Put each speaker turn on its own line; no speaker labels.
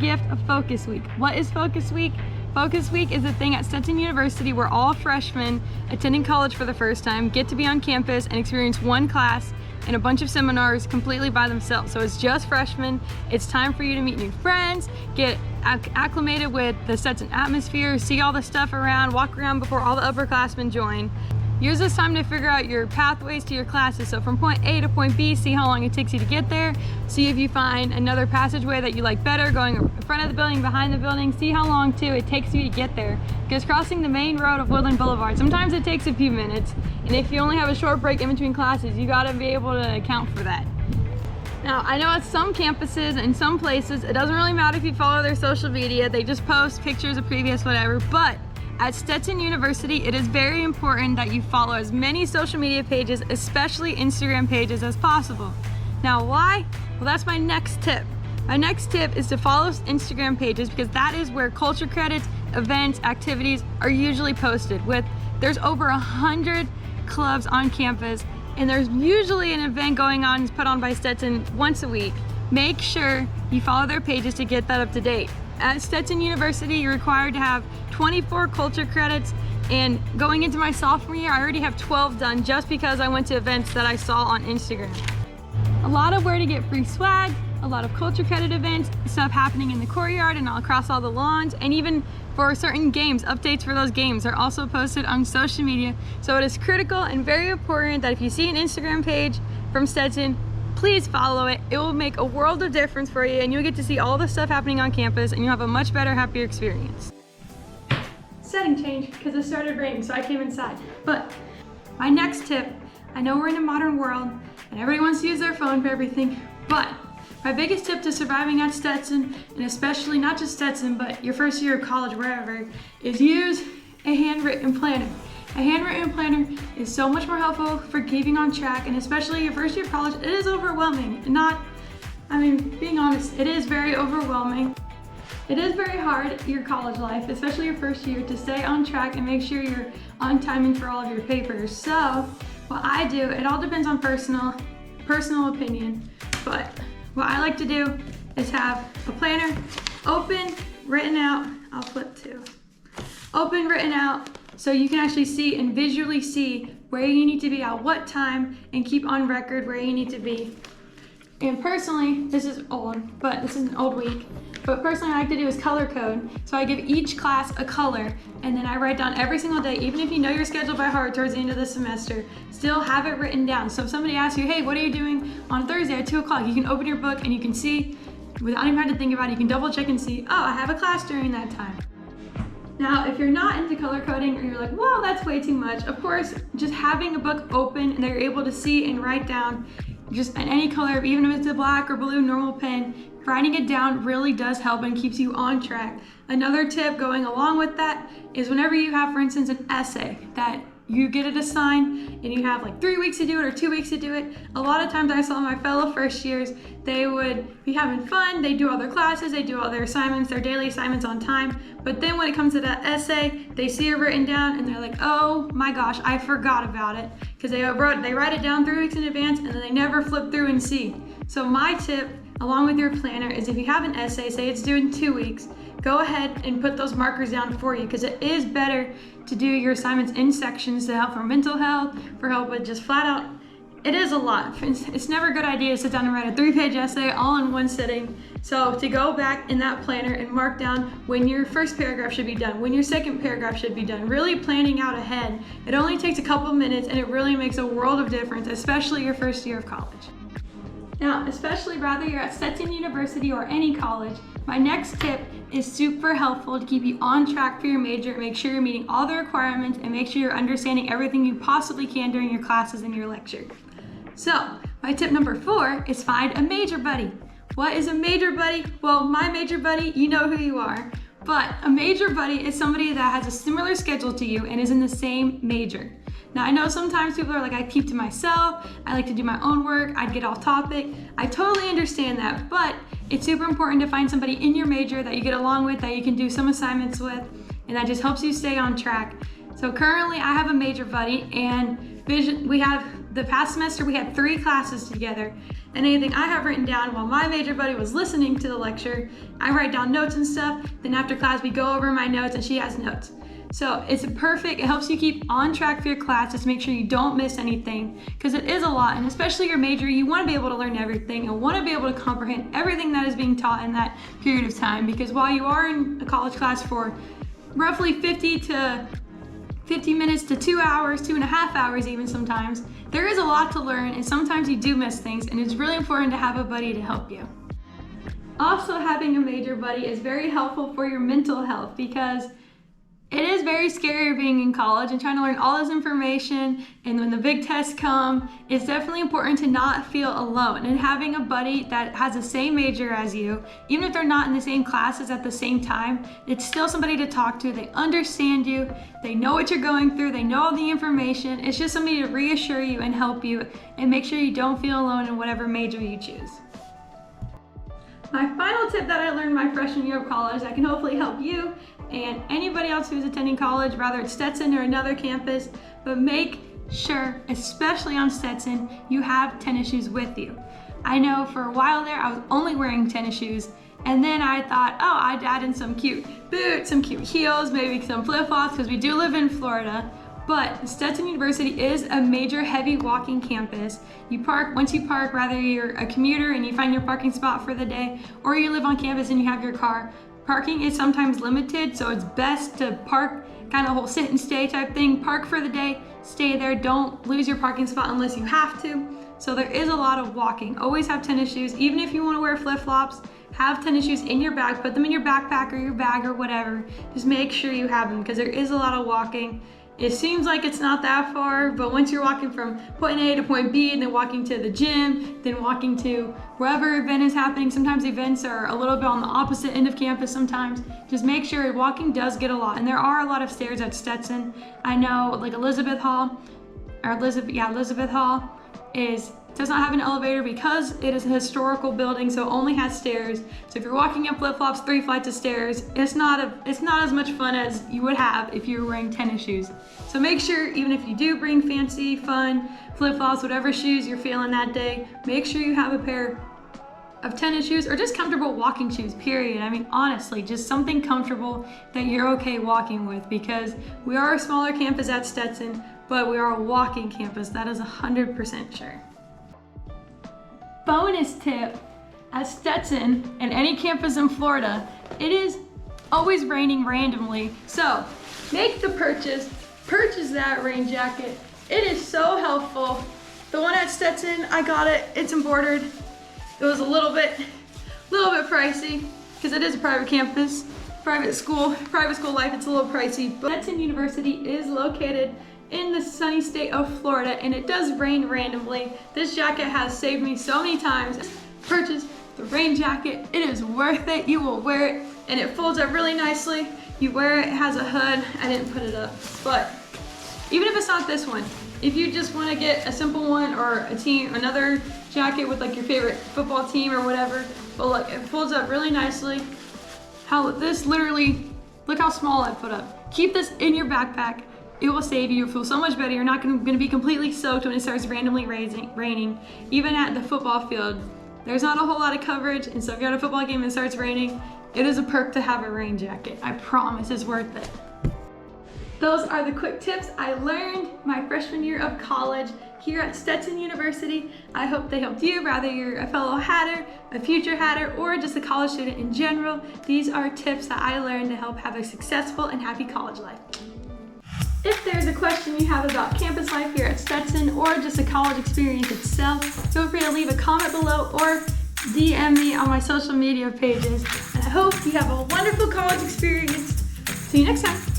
gift of Focus Week. What is Focus Week? Focus Week is a thing at Stetson University where all freshmen attending college for the first time get to be on campus and experience one class and a bunch of seminars completely by themselves. So it's just freshmen. It's time for you to meet new friends, get acclimated with the Stetson atmosphere, see all the stuff around, walk around before all the upperclassmen join. Use this time to figure out your pathways to your classes. So from point A to point B, see how long it takes you to get there. See if you find another passageway that you like better, going in front of the building, behind the building. See how long too it takes you to get there. Because crossing the main road of Woodland Boulevard, sometimes it takes a few minutes. And if you only have a short break in between classes, you gotta be able to account for that. Now, I know at some campuses and some places, it doesn't really matter if you follow their social media, they just post pictures of previous whatever, but at Stetson University, it is very important that you follow as many social media pages, especially Instagram pages, as possible. Now, why? Well, that's my next tip. My next tip is to follow Instagram pages because that is where culture credits, events, activities are usually posted. There's over 100 clubs on campus, and there's usually an event going on put on by Stetson once a week. Make sure you follow their pages to get that up to date. At Stetson University, you're required to have 24 culture credits, and going into my sophomore year, I already have 12 done just because I went to events that I saw on Instagram. A lot of where to get free swag, a lot of culture credit events, stuff happening in the courtyard and all across all the lawns, and even for certain games, updates for those games are also posted on social media. So it is critical and very important that if you see an Instagram page from Stetson, please follow it. It will make a world of difference for you, and you'll get to see all the stuff happening on campus, and you'll have a much better, happier experience. Setting change because it started raining, so I came inside. But my next tip, I know we're in a modern world and everybody wants to use their phone for everything, but my biggest tip to surviving at Stetson, and especially not just Stetson, but your first year of college, wherever, is use a handwritten planner. A handwritten planner is so much more helpful for keeping on track, and especially your first year of college, it is overwhelming. Being honest, it is very overwhelming. It is very hard, your college life, especially your first year, to stay on track and make sure you're on timing for all of your papers. So what I do, it all depends on personal opinion, but what I like to do is have a planner open, written out, I'll flip to, open, written out, so you can actually see and visually see where you need to be at what time and keep on record where you need to be. And personally, this is old, but this is an old week. But personally, what I like to do is color code. So I give each class a color, and then I write down every single day, even if you know your schedule by heart towards the end of the semester, still have it written down. So if somebody asks you, hey, what are you doing on Thursday at 2 o'clock? You can open your book and you can see, without even having to think about it, you can double check and see, oh, I have a class during that time. Now, if you're not into color coding or you're like, whoa, that's way too much, of course, just having a book open and that you're able to see and write down just in any color, even if it's a black or blue normal pen, writing it down really does help and keeps you on track. Another tip going along with that is whenever you have, for instance, an essay that you get it assigned and you have like 3 weeks to do it or 2 weeks to do it. A lot of times I saw my fellow first years, they would be having fun, they do all their classes, they do all their assignments, their daily assignments on time, but then when it comes to that essay, they see it written down and they're like, oh my gosh, I forgot about it, because they write it down 3 weeks in advance and then they never flip through and see. So my tip, along with your planner, is if you have an essay, say it's due in 2 weeks, go ahead and put those markers down for you, because it is better to do your assignments in sections to help for mental health, for help with just flat out, it is a lot. It's never a good idea to sit down and write a 3-page essay all in one sitting. So to go back in that planner and mark down when your first paragraph should be done, when your second paragraph should be done, really planning out ahead. It only takes a couple minutes and it really makes a world of difference, especially your first year of college. Now, especially whether you're at Stetson University or any college, my next tip is super helpful to keep you on track for your major, make sure you're meeting all the requirements, and make sure you're understanding everything you possibly can during your classes and your lecture. So, my tip number 4 is find a major buddy. What is a major buddy? Well, my major buddy, you know who you are, but a major buddy is somebody that has a similar schedule to you and is in the same major. Now, I know sometimes people are like, I keep to myself, I like to do my own work, I'd get off topic. I totally understand that, but it's super important to find somebody in your major that you get along with, that you can do some assignments with, and that just helps you stay on track. So currently I have a major buddy, and the past semester we had 3 classes together, and anything I have written down while my major buddy was listening to the lecture. I write down notes and stuff, then after class we go over my notes and she has notes. So it's perfect. It helps you keep on track for your classes, make sure you don't miss anything, because it is a lot, and especially your major, you want to be able to learn everything and want to be able to comprehend everything that is being taught in that period of time, because while you are in a college class for roughly 50 minutes to 2 hours, 2.5 hours even sometimes, there is a lot to learn, and sometimes you do miss things, and it's really important to have a buddy to help you. Also, having a major buddy is very helpful for your mental health, because it is very scary being in college and trying to learn all this information, and when the big tests come, it's definitely important to not feel alone, and having a buddy that has the same major as you, even if they're not in the same classes at the same time, it's still somebody to talk to. They understand you, they know what you're going through, they know all the information. It's just somebody to reassure you and help you and make sure you don't feel alone in whatever major you choose. My final tip that I learned my freshman year of college that can hopefully help you and anybody else who's attending college, whether it's Stetson or another campus, but make sure, especially on Stetson, you have tennis shoes with you. I know for a while there, I was only wearing tennis shoes, and then I thought, oh, I'd add in some cute boots, some cute heels, maybe some flip-flops, because we do live in Florida. But Stetson University is a major heavy walking campus. Once you park, whether you're a commuter and you find your parking spot for the day, or you live on campus and you have your car, parking is sometimes limited, so it's best to park, kind of whole sit and stay type thing. Park for the day, stay there, don't lose your parking spot unless you have to. So there is a lot of walking. Always have tennis shoes, even if you want to wear flip-flops, have tennis shoes in your bag, put them in your backpack or your bag or whatever. Just make sure you have them, because there is a lot of walking. It seems like it's not that far, but once you're walking from point A to point B, and then walking to the gym, then walking to wherever event is happening, sometimes events are a little bit on the opposite end of campus sometimes. Just make sure walking does get a lot, and there are a lot of stairs at Stetson. I know like Elizabeth Hall does not have an elevator because it is a historical building, so it only has stairs. So if you're walking up flip-flops 3 flights of stairs, it's not as much fun as you would have if you were wearing tennis shoes. So make sure, even if you do bring fancy, fun flip-flops, whatever shoes you're feeling that day, make sure you have a pair of tennis shoes or just comfortable walking shoes, period. I mean, honestly, just something comfortable that you're okay walking with, because we are a smaller campus at Stetson, but we are a walking campus. That is 100% sure. Bonus tip, at Stetson and any campus in Florida, it is always raining randomly. So make the purchase that rain jacket. It is so helpful. The one at Stetson, I got it, it's embroidered. It was a little bit pricey because it is a private campus, private school life, it's a little pricey. But Stetson University is located in the sunny state of Florida, and it does rain randomly. This jacket has saved me so many times. Purchase the rain jacket. It is worth it. You will wear it, and it folds up really nicely. You wear it, it has a hood. I didn't put it up, but even if it's not this one, if you just want to get a simple one or another jacket with like your favorite football team or whatever, but look, it folds up really nicely. Look how small I put up. Keep this in your backpack. It will save you. You'll feel so much better. You're not going to be completely soaked when it starts randomly raining. Even at the football field, there's not a whole lot of coverage, and so if you're at a football game and it starts raining, it is a perk to have a rain jacket. I promise it's worth it. Those are the quick tips I learned my freshman year of college here at Stetson University. I hope they helped you, whether you're a fellow Hatter, a future Hatter, or just a college student in general. These are tips that I learned to help have a successful and happy college life. If there's a question you have about campus life here at Stetson or just the college experience itself, feel free to leave a comment below or DM me on my social media pages. And I hope you have a wonderful college experience. See you next time.